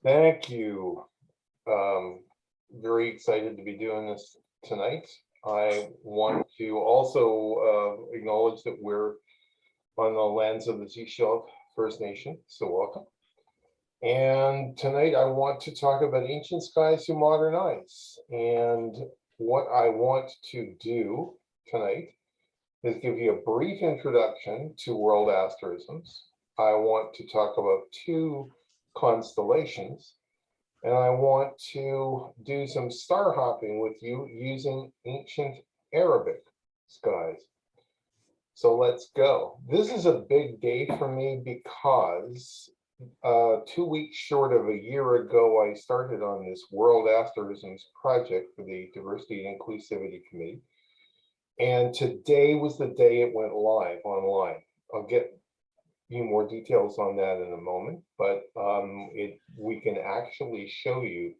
Thank you. Very excited to be doing this tonight. I want to also acknowledge that we're on the lands of the Seashell First Nation, so welcome. And tonight I want to talk about ancient skies through modern eyes. And what I want to do tonight is give you a brief introduction to World Asterisms. I want to talk about two constellations, and I want to do some star hopping with you using ancient Arabic skies. So let's go. This is a big day for me because 2 weeks short of a year ago, I started on this World Asterisms project for the Diversity and Inclusivity Committee. And today was the day it went live online. I'll get you more details on that in a moment, but we can actually show you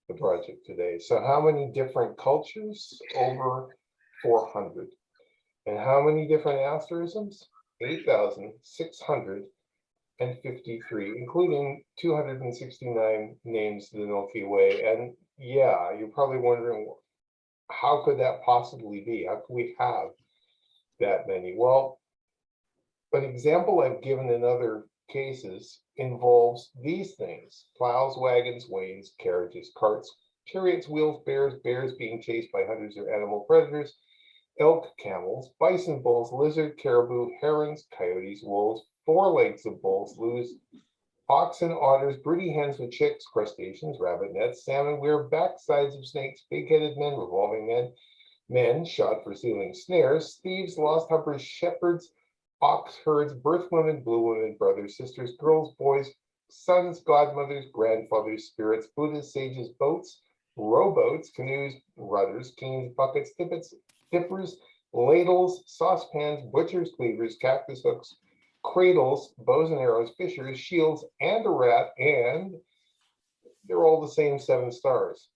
the project today. So how many different cultures? Over 400. And how many different asterisms? 8,653, including 269 names the Milky Way. And yeah, you're probably wondering, how could that possibly be? How could we have that many? Well, an example I've given in other cases involves these things: plows, wagons, wains, carriages, carts, chariots, wheels, bears being chased by hunters or animal predators, elk, camels, bison, bulls, lizard, caribou, herons, coyotes, wolves, 4 legs of bulls, loons, oxen, otters, broody hens with chicks, crustaceans, rabbit nets, salmon, weir, backsides of snakes, big-headed men, revolving men shot for stealing snares, thieves, lost hunters, shepherds, ox herds, birth women, blue women, brothers, sisters, girls, boys, sons, godmothers, grandfathers, spirits, Buddhists, sages, boats, rowboats, canoes, rudders, canes, buckets, dippers, ladles, saucepans, butchers, cleavers, cactus hooks, cradles, bows and arrows, fishers, shields, and a rat, and they're all the same 7 stars.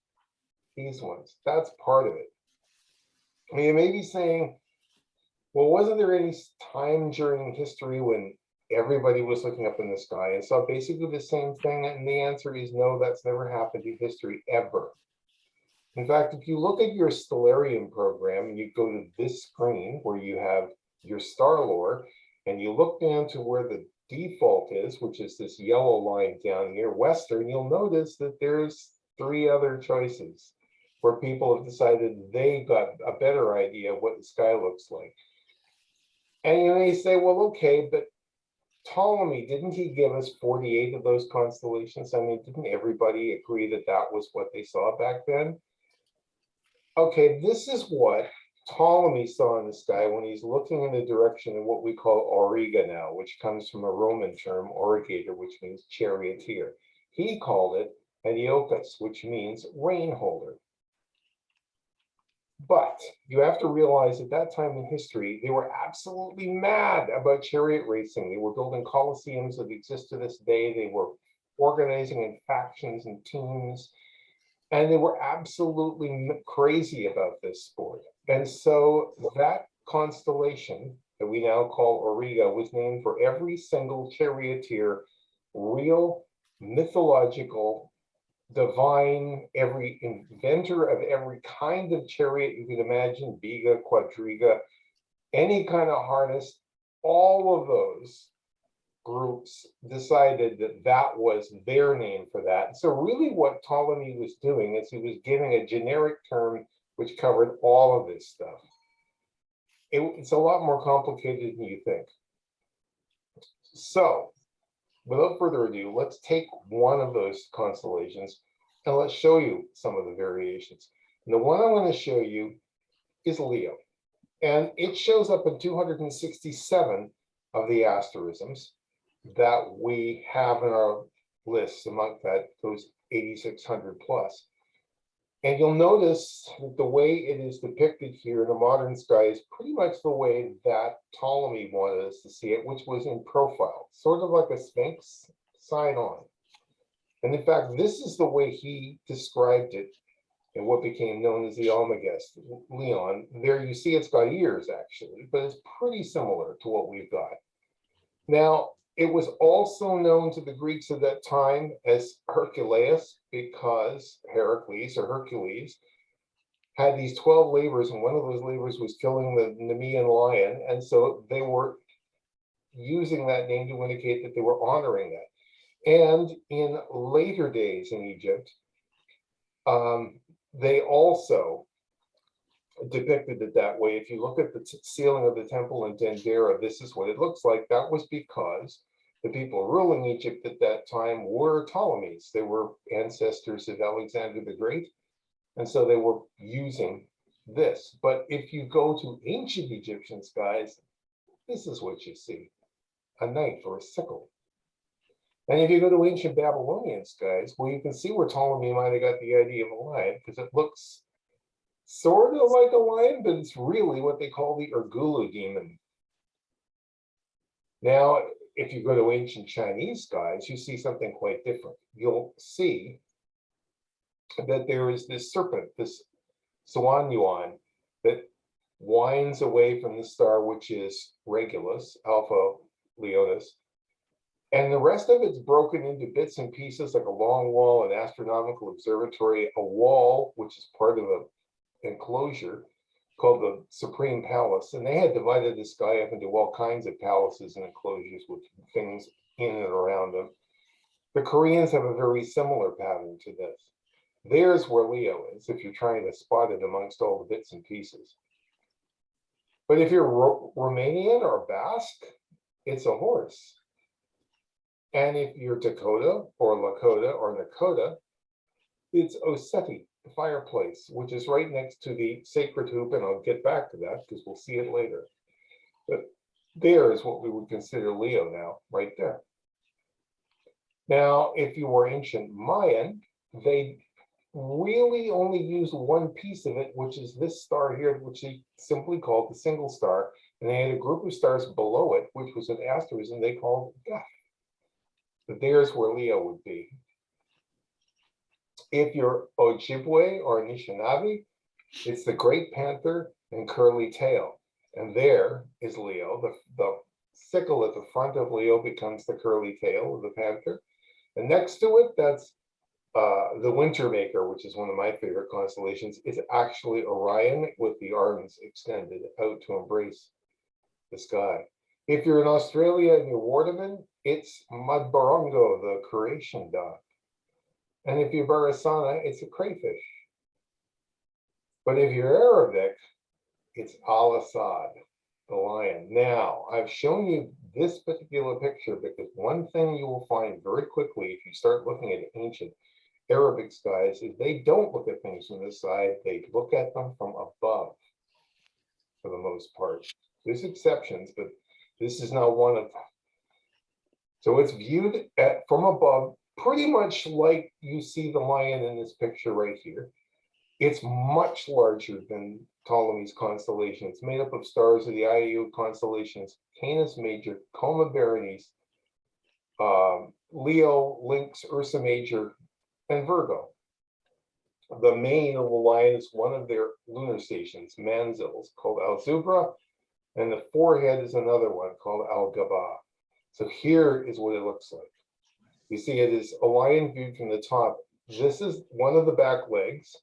These ones, that's part of it. I mean, you may be saying, well, wasn't there any time during history when everybody was looking up in the sky and saw basically the same thing? And the answer is no, that's never happened in history ever. In fact, if you look at your Stellarium program and you go to this screen where you have your star lore and you look down to where the default is, which is this yellow line down here, Western, you'll notice that there's 3 other choices where people have decided they got a better idea of what the sky looks like. And you may say, well, okay, but Ptolemy, didn't he give us 48 of those constellations? I mean, didn't everybody agree that that was what they saw back then? Okay, this is what Ptolemy saw in the sky when he's looking in the direction of what we call Auriga now, which comes from a Roman term, aurigator, which means charioteer. He called it Antiochus, which means rain holder. But you have to realize at that time in history, they were absolutely mad about chariot racing. They were building coliseums that exist to this day. They were organizing in factions and teams, and they were absolutely crazy about this sport. And so that constellation that we now call Auriga was named for every single charioteer, real, mythological, divine, every inventor of every kind of chariot you can imagine, biga, quadriga, any kind of harness. All of those groups decided that that was their name for that. So really what Ptolemy was doing is he was giving a generic term which covered all of this stuff. It's a lot more complicated than you think. So without further ado, let's take one of those constellations and let's show you some of the variations. And the one I want to show you is Leo. And it shows up in 267 of the asterisms that we have in our lists, among that those 8,600 plus. And you'll notice that the way it is depicted here in the modern sky is pretty much the way that Ptolemy wanted us to see it, which was in profile, sort of like a sphinx side on. And in fact, this is the way he described it in what became known as the Almagest Leon. There you see it's got ears actually, but it's pretty similar to what we've got. Now, It was also known to the Greeks at that time as Herculeus, because Heracles or Hercules had these 12 labors, and one of those labors was killing the Nemean lion. And so they were using that name to indicate that they were honoring that. And in later days in Egypt, they also depicted it that way. If you look at the ceiling of the temple in Dendera, this is what it looks like. That was because the people ruling Egypt at that time were Ptolemies. They were ancestors of Alexander the Great, and so they were using this. But if you go to ancient Egyptian skies, this is what you see: a knife or a sickle. And if you go to ancient Babylonian skies, well, you can see where Ptolemy might have got the idea of a lion, because it looks sort of like a lion, but it's really what they call the Urgulu demon. Now, if you go to ancient Chinese skies, you see something quite different. You'll see that there is this serpent, this Swan Yuan, that winds away from the star, which is Regulus, Alpha Leonis, and the rest of it's broken into bits and pieces, like a long wall, an astronomical observatory, a wall, which is part of an enclosure called the Supreme Palace. And they had divided the sky up into all kinds of palaces and enclosures with things in and around them. The Koreans have a very similar pattern to this. There's where Leo is, if you're trying to spot it amongst all the bits and pieces. But if you're Romanian or Basque, it's a horse. And if you're Dakota or Lakota or Nakota, it's Oseti, the fireplace, which is right next to the sacred hoop, and I'll get back to that because we'll see it later. But there is what we would consider Leo now, right there. Now, if you were ancient Mayan, they really only used one piece of it, which is this star here, which they simply called the single star. And they had a group of stars below it, which was an asterism they called Geth. But there's where Leo would be. If you're Ojibwe or Anishinaabe, it's the great panther and curly tail. And there is Leo. The sickle at the front of Leo becomes the curly tail of the panther. And next to it, that's the Winter Maker, which is one of my favorite constellations. It's actually Orion with the arms extended out to embrace the sky. If you're in Australia and you're Wardaman, it's Mudbarongo, the creation dog. And if you're Barasana, it's a crayfish. But if you're Arabic, it's Al-Asad, the lion. Now, I've shown you this particular picture because one thing you will find very quickly if you start looking at ancient Arabic skies is they don't look at things from the side, they look at them from above for the most part. There's exceptions, but this is not one of them. So it's viewed from above, pretty much like you see the lion in this picture right here. It's much larger than Ptolemy's constellation. It's made up of stars of the Iou constellations, Canis Major, Coma Berenice, Leo, Lynx, Ursa Major, and Virgo. The mane of the lion is one of their lunar stations, Manzils, called Al-Zubra, and the forehead is another one called Al-Gaba. So here is what it looks like. You see it is a lion viewed from the top. This is one of the back legs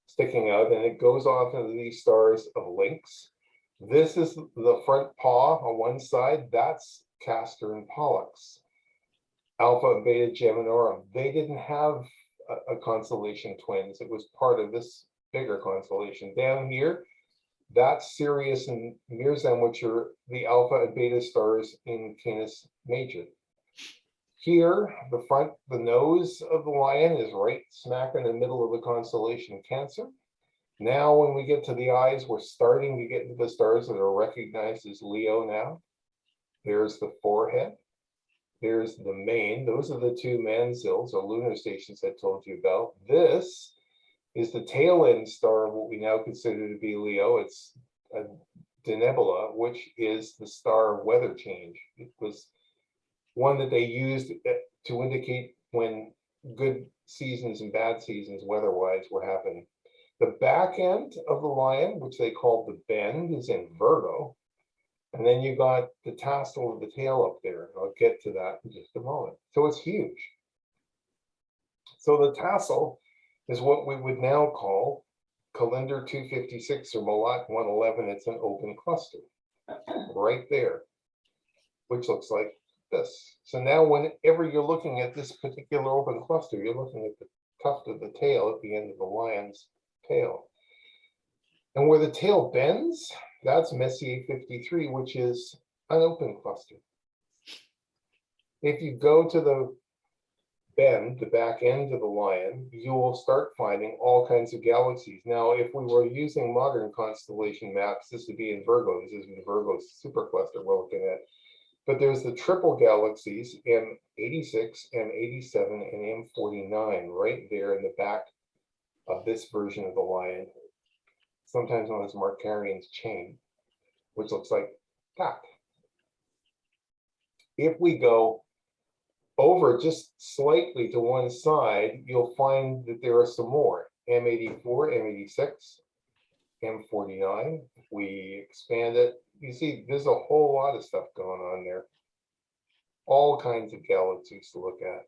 sticking out, and it goes off into these stars of Lynx. This is the front paw on one side. That's Castor and Pollux. Alpha and Beta Geminorum. They didn't have a constellation twins. It was part of this bigger constellation. Down here, that's Sirius and Mersenne, which are the alpha and beta stars in Canis Major. Here, the nose of the lion is right smack in the middle of the constellation Cancer. Now, when we get to the eyes, we're starting to get into the stars that are recognized as Leo now. There's the forehead. There's the mane. Those are the two Manzils, or lunar stations I told you about. This is the tail end star of what we now consider to be Leo. It's a Denebola, which is the star of weather change. It was one that they used to indicate when good seasons and bad seasons weather-wise were happening. The back end of the lion, which they call the bend, is in Virgo. And then you got the tassel of the tail up there. I'll get to that in just a moment. So it's huge. So the tassel is what we would now call Cylindra 256 or Melotte 111. It's an open cluster right there, which looks like this. So now whenever you're looking at this particular open cluster, you're looking at the tuft of the tail at the end of the lion's tail. And where the tail bends, that's Messier 53, which is an open cluster. If you go to the bend, the back end of the lion, you will start finding all kinds of galaxies. Now, if we were using modern constellation maps, this would be in Virgo. This is the Virgo supercluster we're looking at. But there's the triple galaxies, M86, M87, and M49, right there in the back of this version of the lion, sometimes known as Markarian's chain, which looks like that. If we go over just slightly to one side, you'll find that there are some more. M84, M86, M49. If we expand it, you see there's a whole lot of stuff going on there. All kinds of galaxies to look at.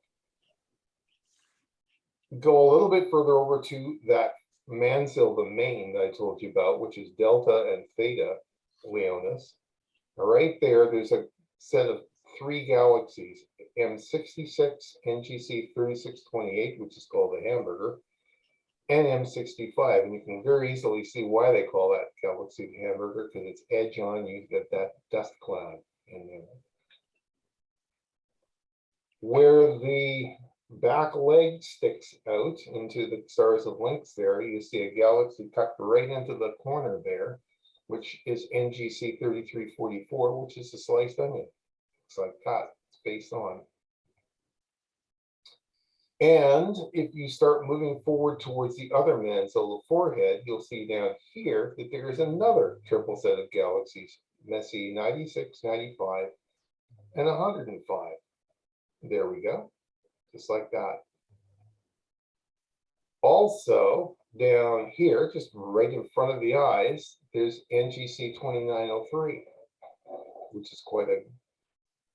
Go a little bit further over to that Mansell domain that I told you about, which is Delta and Theta Leonis. Right there, there's a set of 3 galaxies, M66, NGC 3628, which is called the hamburger, and M65. And you can very easily see why they call that galaxy the hamburger, because it's edge on, you get that dust cloud in there. Where the back leg sticks out into the stars of Lynx there, you see a galaxy tucked right into the corner there, which is NGC 3344, which is a sliced onion. It's like that, it's based on. And if you start moving forward towards the other Mansell forehead, you'll see down here that there is another triple set of galaxies, Messier 96, 95, and 105. There we go, just like that. Also, down here, just right in front of the eyes, there's NGC 2903, which is quite a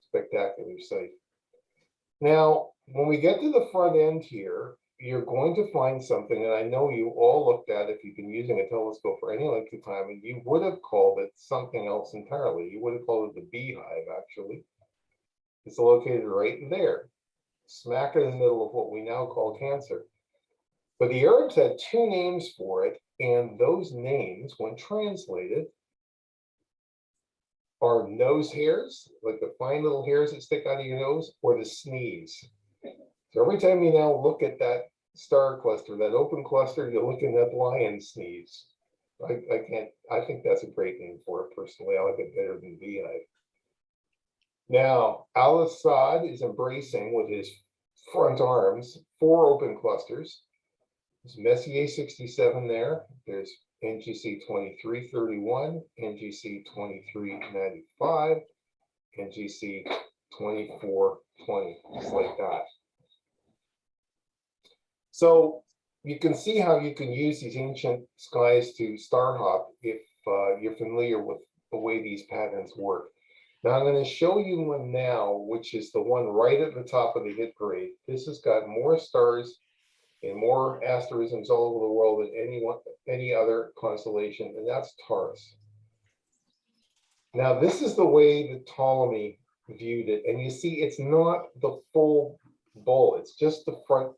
spectacular sight. Now, when we get to the front end here, you're going to find something that I know you all looked at if you've been using a telescope for any length of time, and you would have called it something else entirely. You would have called it the beehive, actually. It's located right there, smack in the middle of what we now call Cancer. But the Arabs had 2 names for it, and those names, when translated, are nose hairs, like the fine little hairs that stick out of your nose, or the sneeze. So every time you now look at that star cluster, that open cluster, you're looking at lion sneeze. I think that's a great name for it personally. I like it better than beehive. Now, ASAD is embracing with his front arms 4 open clusters. There's Messier 67 there. There's NGC 2331, NGC 2395, NGC 2420, just like that. So you can see how you can use these ancient skies to star hop if you're familiar with the way these patterns work. Now I'm going to show you one now, which is the one right at the top of the hit parade. This has got more stars and more asterisms all over the world than any other constellation, and that's Taurus. Now this is the way that Ptolemy viewed it, and you see it's not the full bull, it's just the front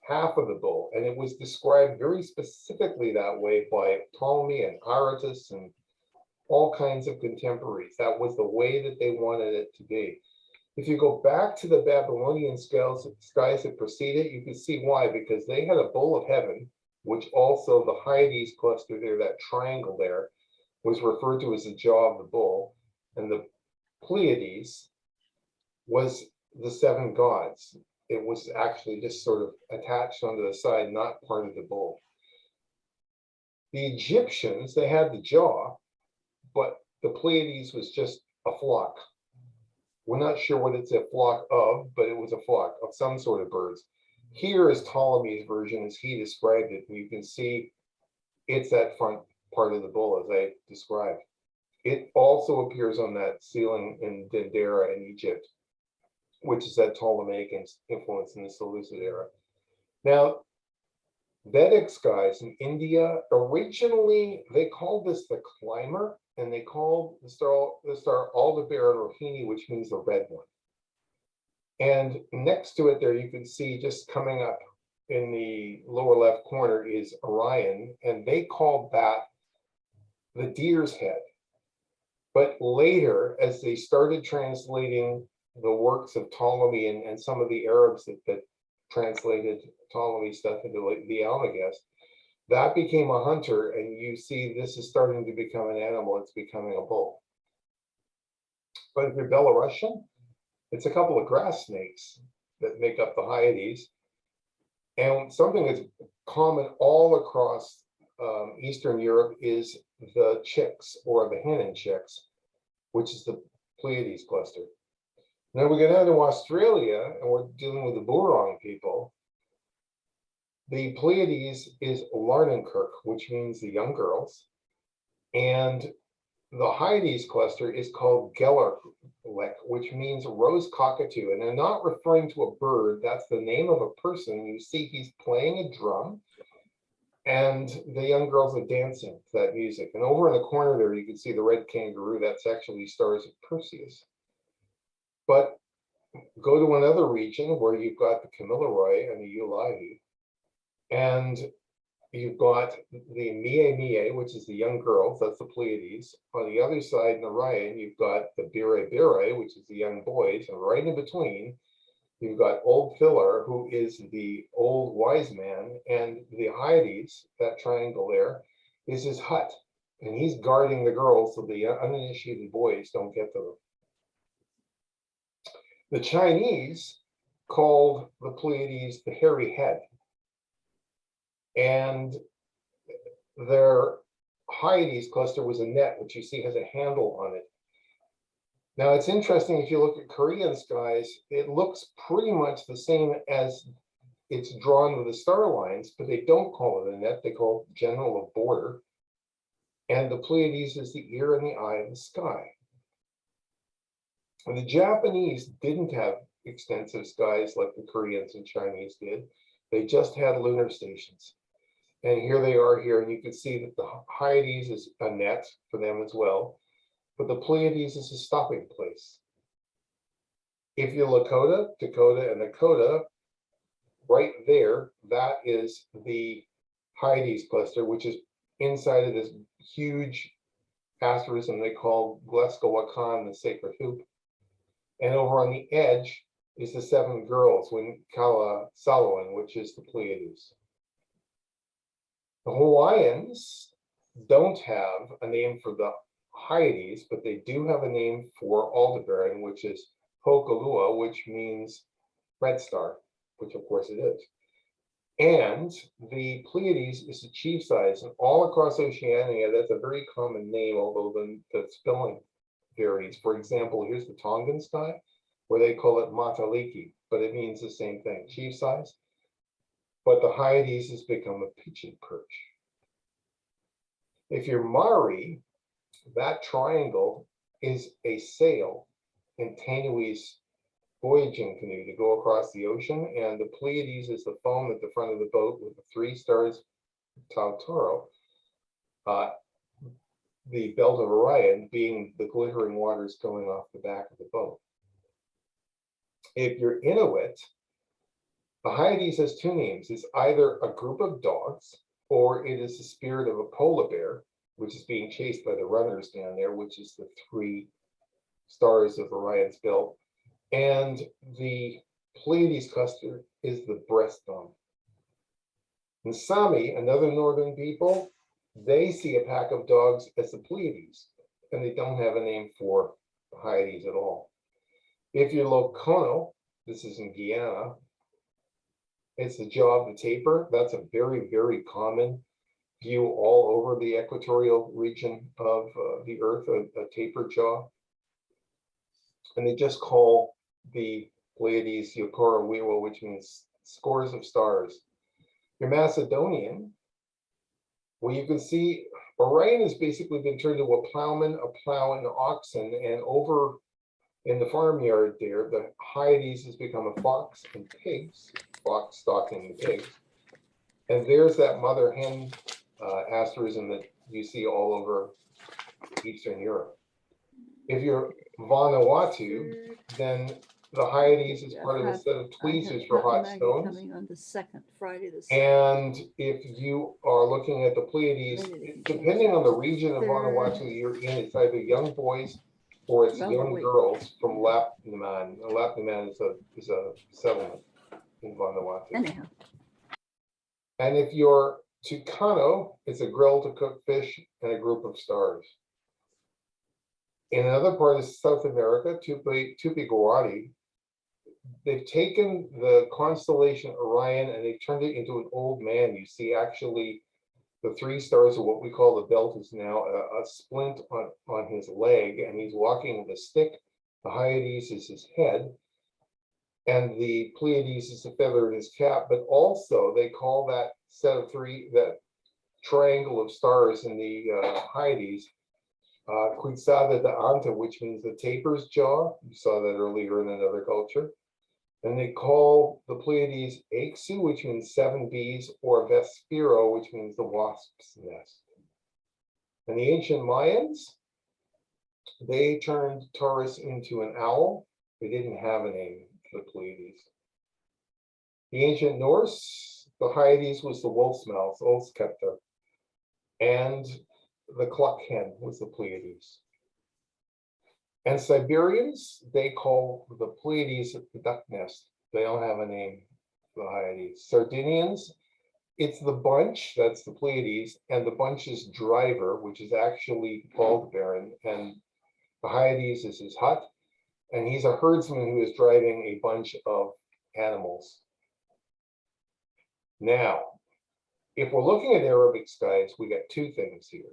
half of the bull, and it was described very specifically that way by Ptolemy and Aratus and all kinds of contemporaries. That was the way that they wanted it to be. If you go back to the Babylonian skies that preceded, you can see why, because they had a bull of heaven, which also the Hyades cluster there, that triangle there, was referred to as the jaw of the bull, and the Pleiades was the 7 gods. It was actually just sort of attached onto the side, not part of the bull. The Egyptians, they had the jaw, but the Pleiades was just a flock. We're not sure what it's a flock of, but it was a flock of some sort of birds. Here is Ptolemy's version as he described it. And you can see it's that front part of the bull as I described. It also appears on that ceiling in Dendera in Egypt, which is that Ptolemaic influence in the Seleucid era. Now, Vedic skies in India, originally they called this the climber, and they called the star Aldebaran Rohini, which means the red one. And next to it there, you can see just coming up in the lower left corner is Orion, and they called that the deer's head. But later, as they started translating the works of Ptolemy and some of the Arabs that translated Ptolemy stuff into the Almagest, that became a hunter, and you see this is starting to become an animal. It's becoming a bull. But if you're Belarusian, it's a couple of grass snakes that make up the Hyades. And something that's common all across Eastern Europe is the chicks, or the Hannon chicks, which is the Pleiades cluster. Now we go down to Australia, and we're dealing with the Burong people. The Pleiades is Larnankirk, which means the young girls. And the Hyades cluster is called Gellerlek, which means rose cockatoo. And they're not referring to a bird. That's the name of a person. You see he's playing a drum, and the young girls are dancing to that music. And over in the corner there, you can see the red kangaroo. That's actually stars of Perseus. But go to another region where you've got the Kamilaroi and the Eulahi, and you've got the Mie, which is the young girls, that's the Pleiades. On the other side in Orion, you've got the Bire, which is the young boys, and right in between, you've got Old Philar, who is the old wise man, and the Hyades, that triangle there, is his hut, and he's guarding the girls so the uninitiated boys don't get to them. The Chinese called the Pleiades the hairy head, and their Hyades cluster was a net, which you see has a handle on it. Now it's interesting, if you look at Korean skies, it looks pretty much the same as it's drawn with the star lines, but they don't call it a net, they call it general of border. And the Pleiades is the ear and the eye of the sky. And the Japanese didn't have extensive skies like the Koreans and Chinese did. They just had lunar stations. And here they are here, and you can see that the Hyades is a net for them as well, but the Pleiades is a stopping place. If you Lakota, Dakota, and Nakota, right there, that is the Hyades cluster, which is inside of this huge asterism they call Gleskawakan, the sacred hoop. And over on the edge is the seven girls, when Kala Salawan, which is the Pleiades. The Hawaiians don't have a name for the Hyades, but they do have a name for Aldebaran, which is Hokalua, which means red star, which of course it is. And the Pleiades is the chief size, and all across Oceania, that's a very common name, although the spelling varies. For example, here's the Tongan sky, where they call it Mataliki, but it means the same thing, chief size. But the Hyades has become a pigeon perch. If you're Maori, that triangle is a sail in Tanui's voyaging canoe to go across the ocean, and the Pleiades is the foam at the front of the boat with the three stars, Tautoro, the belt of Orion being the glittering waters going off the back of the boat. If you're Inuit, the Hyades has two names. It's either a group of dogs, or it is the spirit of a polar bear, which is being chased by the runners down there, which is the three stars of Orion's belt. And the Pleiades cluster is the breastbone. And Sami, another northern people, they see a pack of dogs as the Pleiades, and they don't have a name for the Hyades at all. If you're Lokono, this is in Guyana, it's the jaw of the tapir. That's a very, very common view all over the equatorial region of the Earth, a tapir jaw. And they just call the Pleiades Yokora Wiwa, which means scores of stars. Your Macedonian, well, you can see Orion has basically been turned into a plowman, a plow, and oxen, and over in the farmyard there, the Hyades has become a fox and pigs, fox stalking the pigs. And there's that mother hen asterism that you see all over Eastern Europe. If you're Vanuatu, then the Hyades is part of a set of tweezers for hot stones. Coming on the second Friday. And if you are looking at the Pleiades, depending on the region of Vanuatu that you're in, it's either young boys or it's young girls from Lapniman. Lapniman is a settlement in Vanuatu. Anyhow. And if you're Tucano, it's a grill to cook fish and a group of stars. In another part of South America, Tupi-Guarani, they've taken the constellation Orion and they've turned it into an old man. You see actually the three stars of what we call the belt is now a splint on his leg, and he's walking with a stick. The Hyades is his head, and the Pleiades is the feather in his cap. But also they call that set of three, that triangle of stars in the Hyades, Quixada de Anta, which means the taper's jaw. You saw that earlier in another culture. And they call the Pleiades Aixu, which means 7 bees, or Vespero, which means the wasp's nest. And the ancient Mayans, they turned Taurus into an owl. They didn't have a name for the Pleiades. The ancient Norse, the Hyades was the wolf's mouth, Olskepta, and the cluck hen was the Pleiades. And Siberians, they call the Pleiades the duck nest. They don't have a name for the Hyades. Sardinians, it's the bunch, that's the Pleiades, and the bunch's driver, which is actually Aldebaran, and the Hyades is his hut, and he's a herdsman who is driving a bunch of animals. Now, if we're looking at Arabic skies, we got two things here.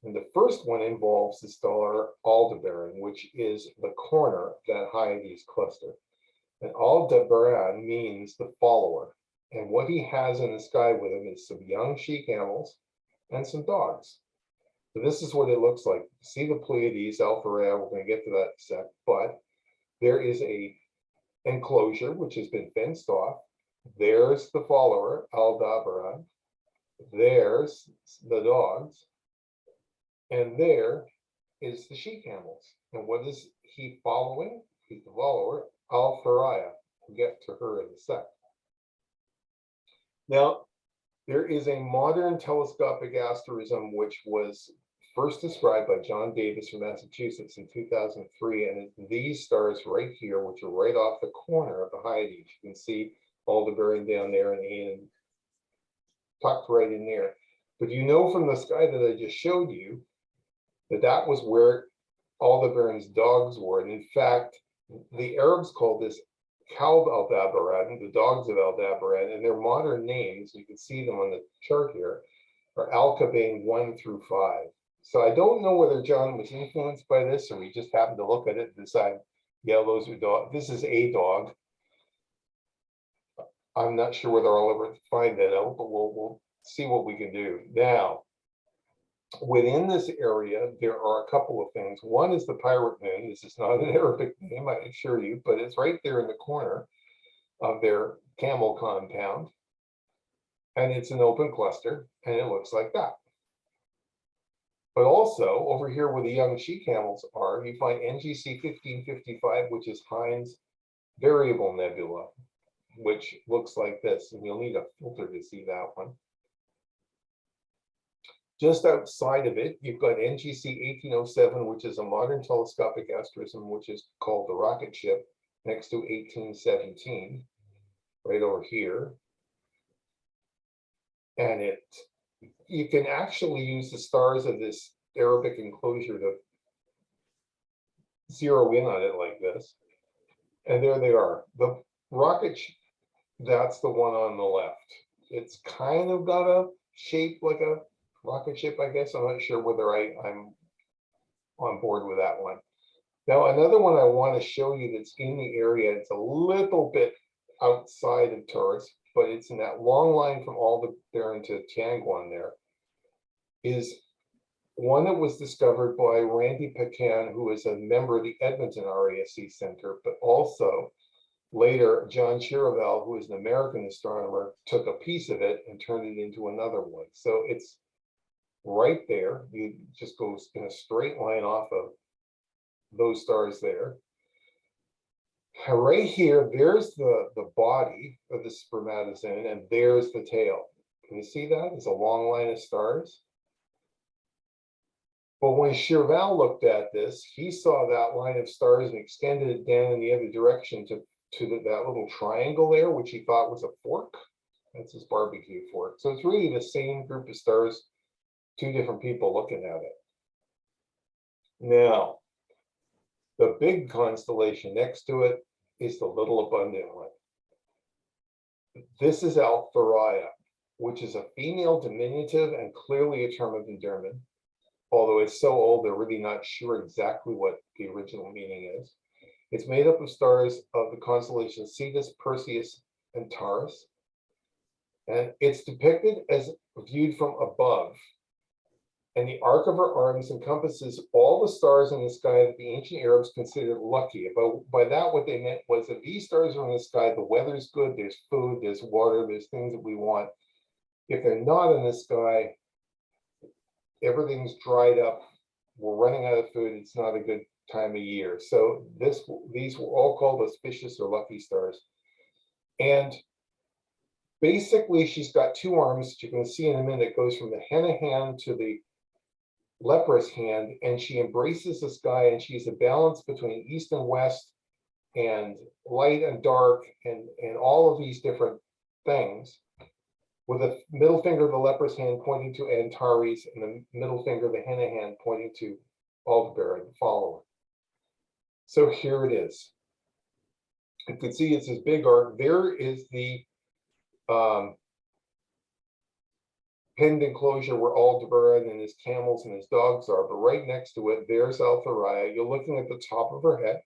And the first one involves the star Aldebaran, which is the corner of that Hyades cluster. And Aldebaran means the follower. And what he has in the sky with him is some young she-camels and some dogs. So this is what it looks like. See the Pleiades, Alpha Rhea, we're going to get to that in a sec, but there is a enclosure which has been fenced off. There's the follower, Aldebaran. There's the dogs. And there is the she-camels. And what is he following? He's the follower, Al-Faraya. We'll get to her in a sec. Now, there is a modern telescopic asterism which was first described by John Davis from Massachusetts in 2003. And it's these stars right here, which are right off the corner of the Hyades. You can see Aldebaran down there and Ennis tucked right in there. But you know from the sky that I just showed you, that was where Aldebaran's dogs were. And in fact, the Arabs called this Kalb Aldebaran, the dogs of Aldebaran, and their modern names, you can see them on the chart here, are Al-Kabain 1 through 5. So I don't know whether John was influenced by this or he just happened to look at it and decide, yeah, those are dogs. This is a dog. I'm not sure whether I'll ever find that out, but we'll see what we can do. Now, within this area, there are a couple of things. One is the pirate moon. This is not an Arabic name, I assure you, but it's right there in the corner of their camel compound. And it's an open cluster, and it looks like that. But also, over here where the young she-camels are, you find NGC 1555, which is Hind's variable nebula, which looks like this. And you'll need a filter to see that one. Just outside of it, you've got NGC 1807, which is a modern telescopic asterism, which is called the rocket ship, next to 1817, right over here. And you can actually use the stars of this Arabic enclosure to zero in on it like this. And there they are. The rocket, that's the one on the left. It's kind of got a shape like a rocket ship, I guess. I'm not sure whether I'm on board with that one. Now, another one I want to show you that's in the area, it's a little bit outside of Taurus, but it's in that long line from Aldebaran to Tianguan there, is One that was discovered by Randy Pecan, who is a member of the Edmonton RASC Center, but also later John Chiravel, who is an American astronomer, took a piece of it and turned it into another one. So it's right there. You just go in a straight line off of those stars there. Right here, there's the body of the spermatozoon, and there's the tail. Can you see that? It's a long line of stars. But when Chiravel looked at this, he saw that line of stars and extended it down in the other direction to that little triangle there, which he thought was a fork. That's his barbecue fork. So it's really the same group of stars, two different people looking at it. Now, the big constellation next to it is the little abundant one. This is Alpharia, which is a female diminutive and clearly a term of endearment. Although it's so old, they're really not sure exactly what the original meaning is. It's made up of stars of the constellations Cetus, Perseus, and Taurus. And it's depicted as viewed from above. And the arc of her arms encompasses all the stars in the sky that the ancient Arabs considered lucky. By that, what they meant was if these stars are in the sky, the weather's good, there's food, there's water, there's things that we want. If they're not in the sky, everything's dried up, we're running out of food, it's not a good time of year. So these were all called auspicious or lucky stars. And basically, she's got two arms that you're going to see in a minute. It goes from the henna hand to the leprous hand, and she embraces the sky, and she's a balance between east and west and light and dark and all of these different things, with the middle finger of the leprous hand pointing to Antares and the middle finger of the henna hand pointing to Aldebaran, the follower. So here it is. You can see it's this big arc. There is the penned enclosure where Aldebaran and his camels and his dogs are, but right next to it, there's Alpharia. You're looking at the top of her head.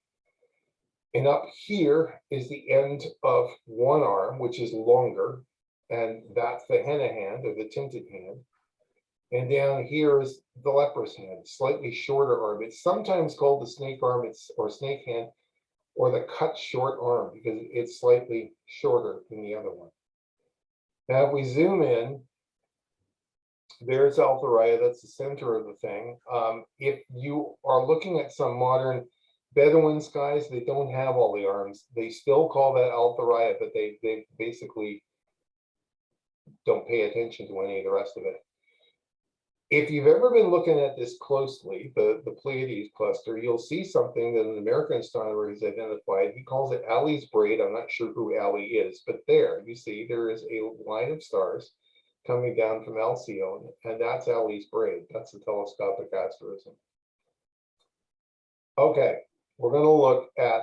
And up here is the end of one arm, which is longer, and that's the henna hand or the tinted hand. And down here is the leprous hand, slightly shorter arm. It's sometimes called the snake arm or snake hand, or the cut short arm, because it's slightly shorter than the other one. Now, if we zoom in, there's Alpharia, that's the center of the thing. If you are looking at some modern Bedouin skies, they don't have all the arms. They still call that Alpharia, but they basically don't pay attention to any of the rest of it. If you've ever been looking at this closely, the Pleiades cluster, you'll see something that an American astronomer has identified. He calls it Alley's braid. I'm not sure who Alley is, but there you see there is a line of stars coming down from Alcyone, and that's Alley's braid. That's the telescopic asterism. Okay, we're going to look at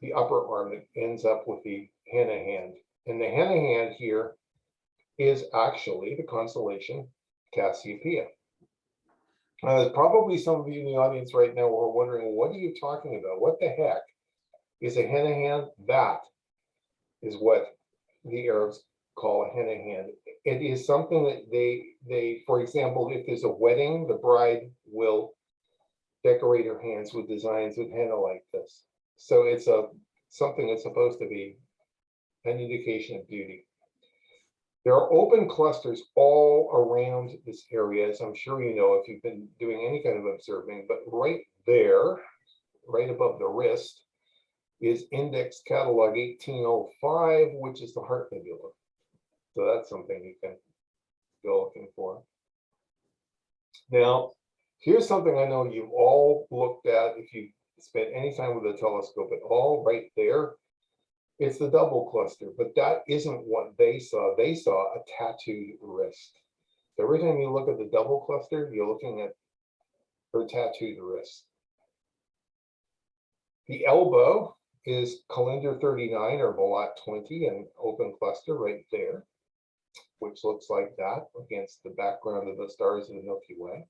the upper arm that ends up with the henna hand. And the henna hand here is actually the constellation Cassiopeia. There's probably some of you in the audience right now who are wondering, what are you talking about? What the heck is a henna hand? That is what the Arabs call a henna hand. It is something that they, for example, if there's a wedding, the bride will decorate her hands with designs with henna like this. So it's something that's supposed to be an indication of beauty. There are open clusters all around this area, as I'm sure you know if you've been doing any kind of observing, but right there, right above the wrist, is Index Catalog 1805, which is the Heart Nebula. So that's something you can go looking for. Now, here's something I know you've all looked at if you spent any time with a telescope at all, right there. It's the double cluster, but that isn't what they saw. They saw a tattooed wrist. So every time you look at the double cluster, you're looking at her tattooed wrist. The elbow is Calendar 39 or Volat 20, an open cluster right there, which looks like that against the background of the stars of the Milky Way.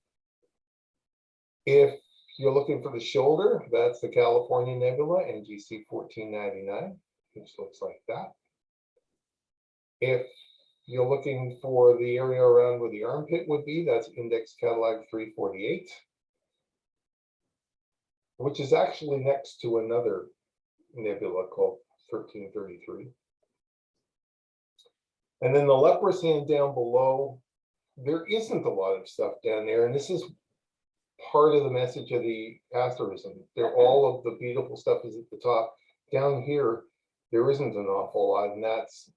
If you're looking for the shoulder, that's the California Nebula, NGC 1499. Which looks like that. If you're looking for the area around where the armpit would be, that's index Cadillac 348, which is actually next to another nebula called 1333. And then the leprous hand down below, there isn't a lot of stuff down there, and this is part of the message of the asterism. All of the beautiful stuff is at the top. Down here, there isn't an awful lot, and that's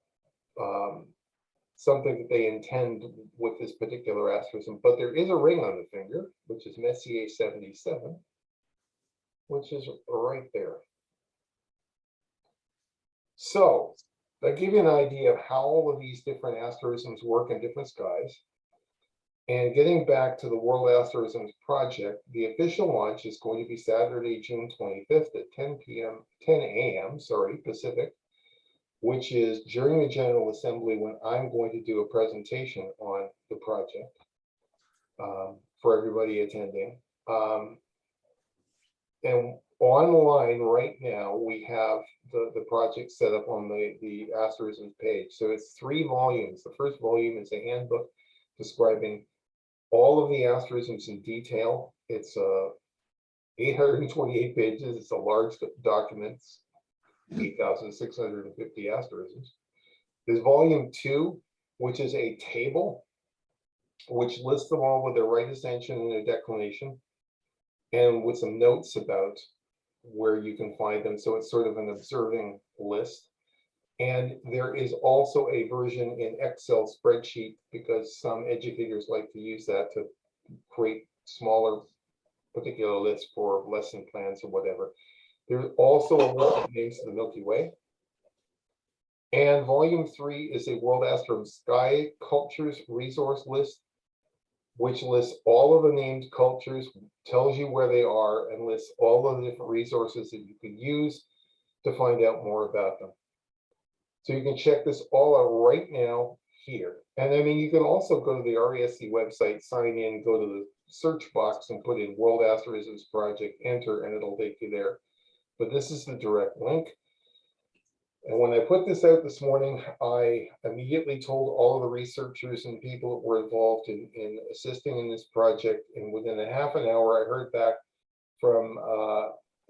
something that they intend with this particular asterism. But there is a ring on the finger, which is Messier 77, which is right there. So that gives you an idea of how all of these different asterisms work in different skies. And getting back to the World Asterisms project, the official launch is going to be Saturday, June 25th at 10 a.m. Pacific, which is during the General Assembly when I'm going to do a presentation on the project for everybody attending. And online right now, we have the project set up on the asterisms page. So it's 3 volumes. The first volume is a handbook describing all of the asterisms in detail. It's 828 pages. It's a large document, 8,650 asterisms. There's volume 2, which is a table which lists them all with their right ascension and their declination, and with some notes about where you can find them. So it's sort of an observing list. And there is also a version in Excel spreadsheet, because some educators like to use that to create smaller particular lists for lesson plans or whatever. There's also a list of names of the Milky Way. And volume 3 is a World Asterisms Sky Cultures resource list, which lists all of the named cultures, tells you where they are, and lists all of the different resources that you can use to find out more about them. So you can check this all out right now here. And I mean, you can also go to the RESC website, sign in, go to the search box and put in World Asterisms Project, enter, and it'll take you there. But this is the direct link. And when I put this out this morning, I immediately told all of the researchers and people that were involved in assisting in this project. And within a half an hour, I heard back from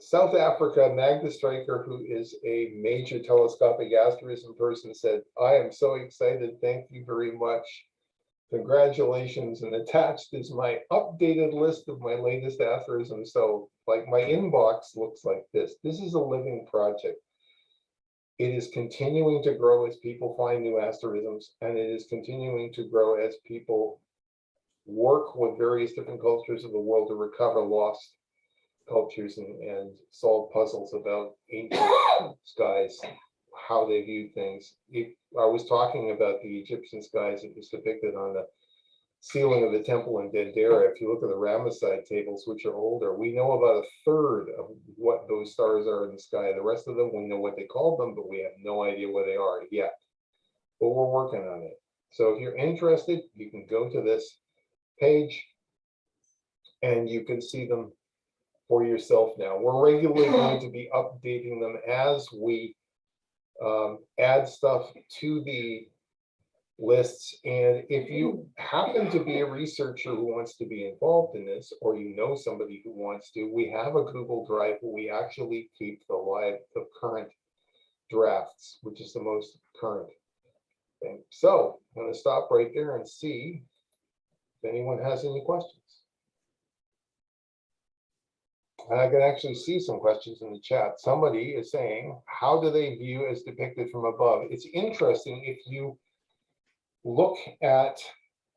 South Africa. Magda Stryker, who is a major telescopic asterism person, said, "I am so excited. Thank you very much. Congratulations." And attached is my updated list of my latest asterisms. So like my inbox looks like this. This is a living project. It is continuing to grow as people find new asterisms, and it is continuing to grow as people work with various different cultures of the world to recover lost cultures and solve puzzles about ancient skies, how they view things. I was talking about the Egyptian skies that was depicted on the ceiling of the temple in Dendera. If you look at the Ramesside tables, which are older, we know about 1/3 of what those stars are in the sky. The rest of them, we know what they called them, but we have no idea where they are yet. But we're working on it. So if you're interested, you can go to this page and you can see them for yourself now. We're regularly going to be updating them as we add stuff to the lists. And if you happen to be a researcher who wants to be involved in this, or you know somebody who wants to, we have a Google Drive where we actually keep the current drafts, which is the most current thing. So I'm going to stop right there and see if anyone has any questions. And I can actually see some questions in the chat. Somebody is saying, how do they view as depicted from above? It's interesting. If you look at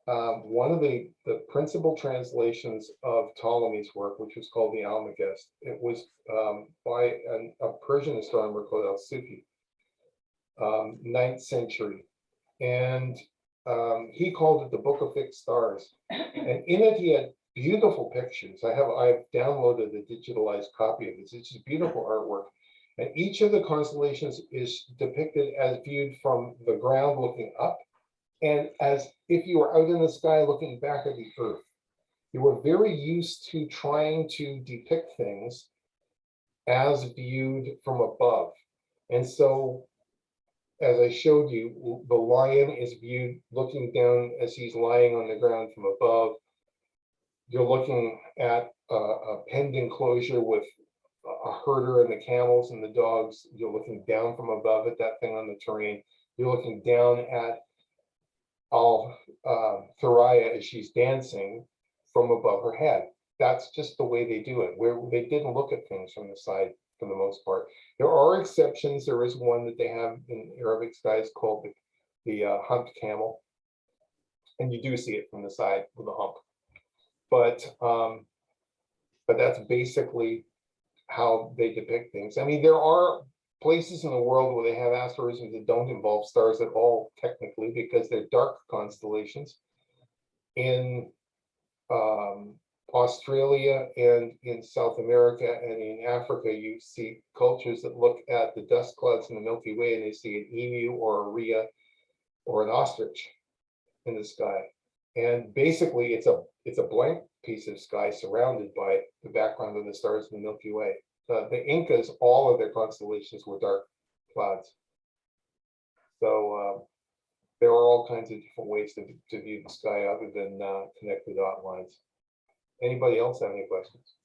one of the principal translations of Ptolemy's work, which was called the Almagest, it was by a Persian astronomer called Al-Sufi, 9th century. And he called it the Book of Fixed Stars. And in it, he had beautiful pictures. I've downloaded a digitalized copy of this. It's just beautiful artwork. And each of the constellations is depicted as viewed from the ground looking up, and as if you were out in the sky looking back at the Earth. You were very used to trying to depict things as viewed from above. And so as I showed you, the lion is viewed looking down as he's lying on the ground from above. You're looking at a penned enclosure with a herder and the camels and the dogs. You're looking down from above at that thing on the terrain. You're looking down at Thariah as she's dancing from above her head. That's just the way they do it, where they didn't look at things from the side for the most part. There are exceptions. There is one that they have in Arabic skies called the humped camel, and you do see it from the side with a hump. But that's basically how they depict things. I mean, there are places in the world where they have asterisms that don't involve stars at all, technically, because they're dark constellations. In Australia and in South America and in Africa, you see cultures that look at the dust clouds in the Milky Way and they see an emu or a rhea or an ostrich in the sky. And basically it's a blank piece of sky surrounded by the background of the stars in the Milky Way. The Incas, all of their constellations were dark clouds. So there are all kinds of different ways to view the sky other than connect the dot lines. Anybody else have any questions?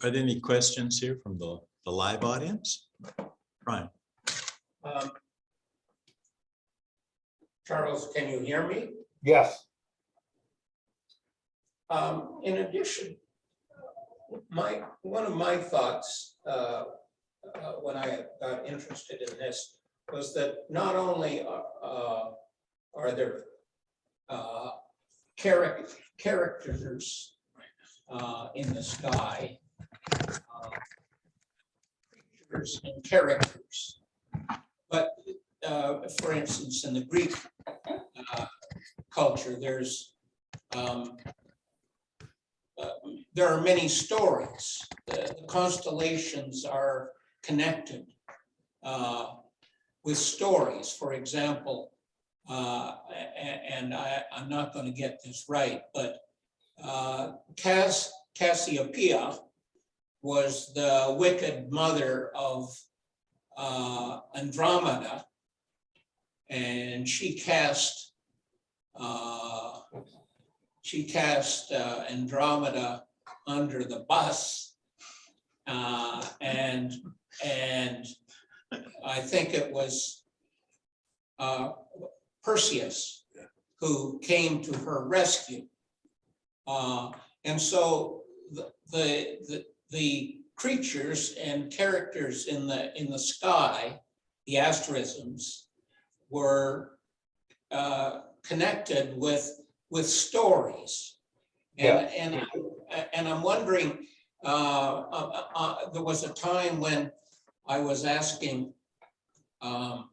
Are there any questions here from the live audience? Brian. Charles, can you hear me? Yes. In addition, one of my thoughts when I got interested in this was that not only are there characters in the sky, creatures and characters, but for instance, in the Greek culture, there are many stories. The constellations are connected with stories. For example, and I'm not going to get this right, but Cassiopeia was the wicked mother of Andromeda, and she cast Andromeda under the bus, and I think it was Perseus who came to her rescue, and so the creatures and characters in the sky, the asterisms, were connected with stories, and I'm wondering. There was a time when I was asking our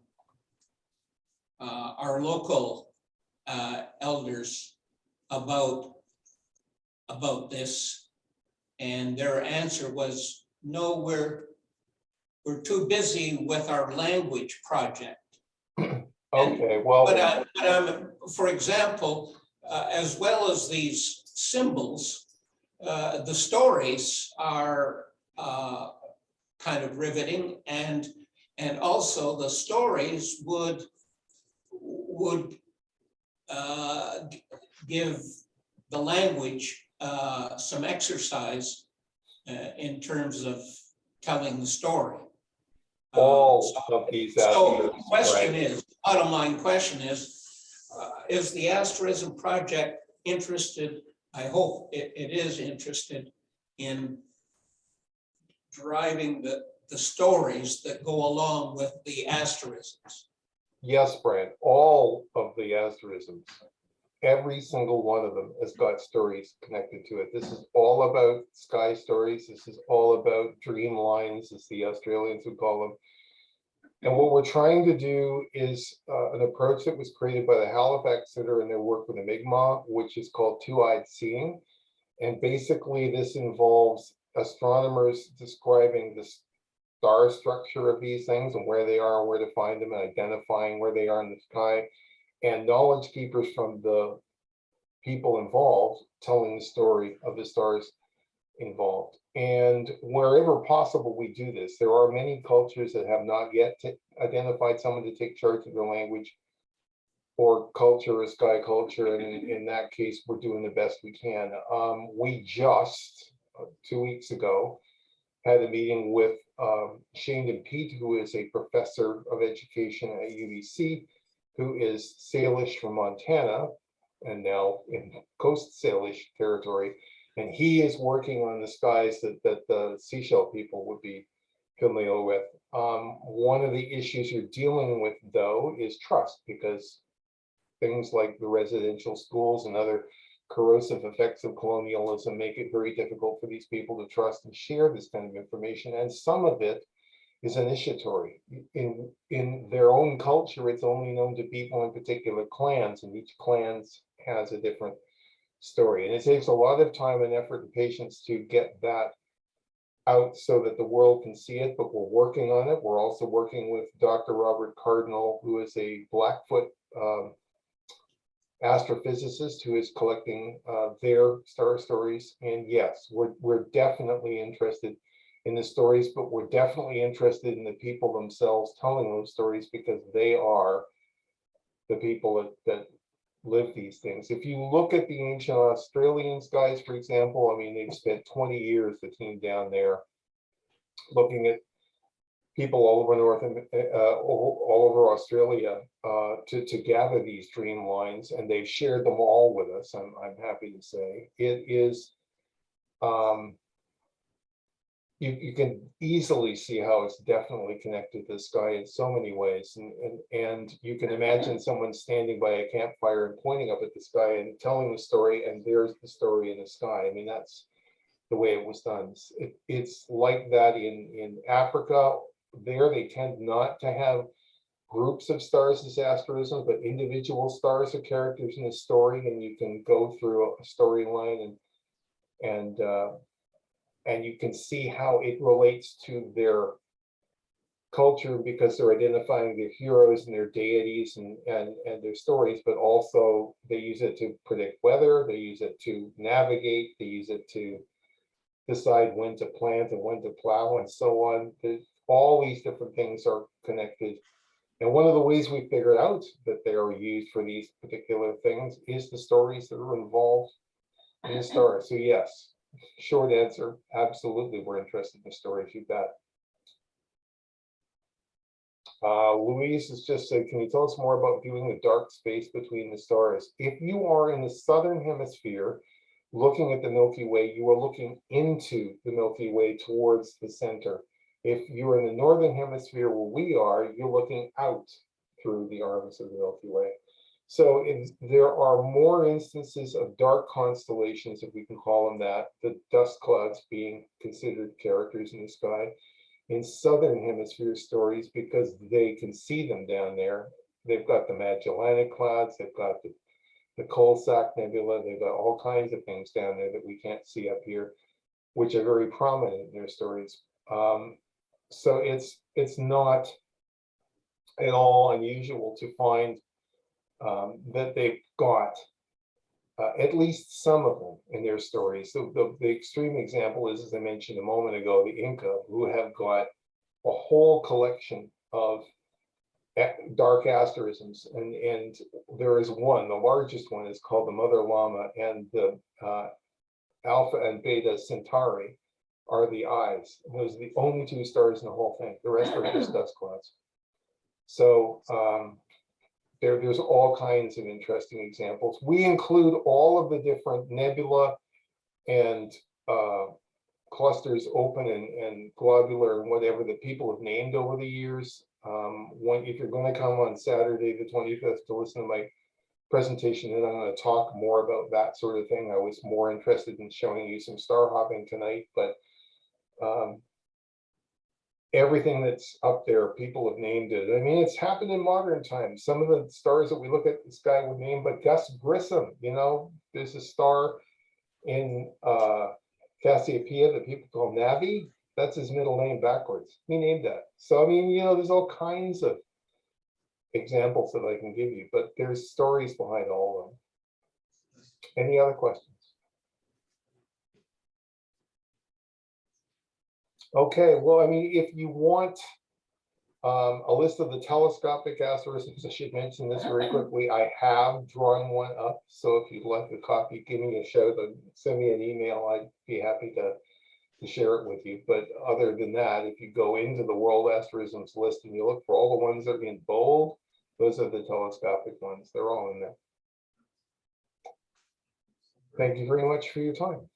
local elders about this, and their answer was, "No, we're too busy with our language project." Okay, well, but for example, as well as these symbols, the stories are kind of riveting, and also the stories would give the language some exercise in terms of telling the story. all of these So the question right? is, bottom line question is the asterism project interested, I hope it is interested in driving the stories that go along with the asterisms? Yes, Brad, all of the asterisms, every single one of them has got stories connected to it. This is all about sky stories. This is all about dream lines, as the Australians would call them. And what we're trying to do is an approach that was created by the Halifax Center in their work with Mi'kmaq, which is called two-eyed seeing. And basically this involves astronomers describing the star structure of these things and where they are and where to find them and identifying where they are in the sky, and knowledge keepers from the people involved telling the story of the stars involved. And wherever possible, we do this. There are many cultures that have not yet identified someone to take charge of their language or culture or sky culture. And in that case, we're doing the best we can. We just 2 weeks ago had a meeting with Shane and Pete, who is a professor of education at UBC, who is Salish from Montana and now in Coast Salish territory. And he is working on the skies that the seashell people would be familiar with. One of the issues you're dealing with, though, is trust, because things like the residential schools and other corrosive effects of colonialism make it very difficult for these people to trust and share this kind of information. And some of it is initiatory. In their own culture, it's only known to people in particular clans, and each clan has a different story. And it takes a lot of time and effort and patience to get that out so that the world can see it, but we're working on it. We're also working with Dr. Robert Cardinal, who is a Blackfoot astrophysicist who is collecting their star stories. And yes, we're definitely interested in the stories, but we're definitely interested in the people themselves telling those stories, because they are the people that live these things. If you look at the ancient Australian skies, for example, I mean, they've spent 20 years, the team down there, looking at people all over all over Australia to gather these dream lines, and they've shared them all with us. I'm happy to say it is. You can easily see how it's definitely connected to the sky in so many ways, and you can imagine someone standing by a campfire and pointing up at the sky and telling the story, and there's the story in the sky. I mean, that's the way it was done. It's like that in Africa. There, they tend not to have groups of stars as asterisms, but individual stars are characters in a story, and you can go through a storyline and you can see how it relates to their culture, because they're identifying their heroes and their deities and their stories, but also they use it to predict weather, they use it to navigate, they use it to decide when to plant and when to plow and so on. All these different things are connected. And one of the ways we figured out that they are used for these particular things is the stories that are involved in the stars. So yes, short answer, absolutely, we're interested in the stories, you bet. Louise has just said, can you tell us more about viewing the dark space between the stars? If you are in the southern hemisphere looking at the Milky Way, you are looking into the Milky Way towards the center. If you're in the northern hemisphere where we are, you're looking out through the arms of the Milky Way. So there are more instances of dark constellations, if we can call them that, the dust clouds being considered characters in the sky, in southern hemisphere stories, because they can see them down there. They've got the Magellanic Clouds, they've got the Coalsack Nebula, they've got all kinds of things down there that we can't see up here, which are very prominent in their stories. So it's not at all unusual to find that they've got at least some of them in their stories. So the extreme example is, as I mentioned a moment ago, the Inca, who have got a whole collection of dark asterisms, and there is one, the largest one is called the Mother Llama, and the Alpha and Beta Centauri are the eyes. Those are the only two stars in the whole thing. The rest are just dust clouds. So there's all kinds of interesting examples. We include all of the different nebula and clusters, open and globular and whatever that people have named over the years. If you're going to come on Saturday the 25th to listen to my presentation, then I'm going to talk more about that sort of thing. I was more interested in showing you some star hopping tonight, but everything that's up there, people have named it. I mean, it's happened in modern times. Some of the stars that we look at the sky would name, but Gus Grissom, there's a star in Cassiopeia that people call Navi. That's his middle name backwards. He named that. So, I mean, there's all kinds of examples that I can give you, but there's stories behind all of them. Any other questions? Okay, well, I mean, if you want a list of the telescopic asterisms, I should mention this very quickly. I have drawn one up, so if you'd like a copy, give me a shout, send me an email. I'd be happy to share it with you. But other than that, if you go into the World Asterisms list and you look for all the ones that are in bold, those are the telescopic ones. They're all in there. Thank you very much for your time.